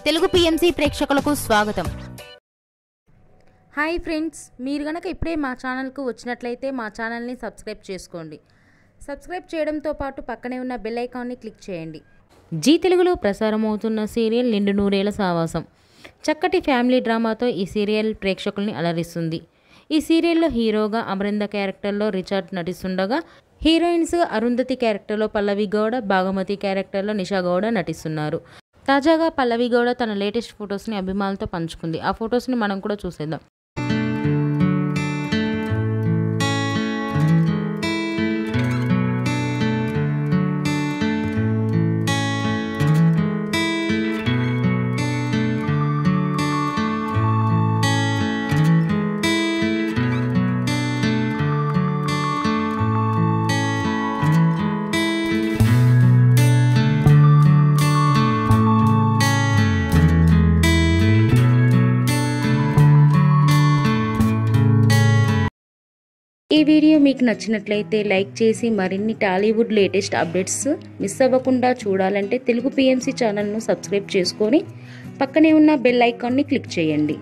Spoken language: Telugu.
తెలుగు పిఎంసి ప్రేక్షకులకు స్వాగతం. హాయ్ ఫ్రెండ్స్, మీరు గనక ఇప్పుడే మా ఛానల్కు వచ్చినట్లయితే మా ఛానల్ని సబ్స్క్రైబ్ చేసుకోండి. సబ్స్క్రైబ్ చేయడంతో పాటు పక్కనే ఉన్న బెల్ ఐకాన్ని క్లిక్ చేయండి. జీ తెలుగులో ప్రసారమవుతున్న సీరియల్ నిండు నూరేళ్ల సావాసం చక్కటి ఫ్యామిలీ డ్రామాతో ఈ సీరియల్ ప్రేక్షకుల్ని అలరిస్తుంది. ఈ సీరియల్లో హీరోగా అమరింద క్యారెక్టర్లో రిచర్డ్ నటిస్తుండగా, హీరోయిన్స్ అరుంధతి క్యారెక్టర్లో పల్లవి గౌడ, భాగమతి క్యారెక్టర్లో నిషా గౌడ నటిస్తున్నారు. తాజాగా పల్లవి గౌడ తన లేటెస్ట్ ఫొటోస్ని అభిమానులతో పంచుకుంది. ఆ ఫొటోస్ని మనం కూడా చూసేద్దాం. ఈ వీడియో మీకు నచ్చినట్లయితే లైక్ చేసి మరిన్ని టాలీవుడ్ లేటెస్ట్ అప్డేట్స్ మిస్ అవ్వకుండా చూడాలంటే తెలుగు పిఎంసి ఛానల్ను సబ్స్క్రైబ్ చేసుకొని పక్కనే ఉన్న బెల్ ఐకాన్ని క్లిక్ చేయండి.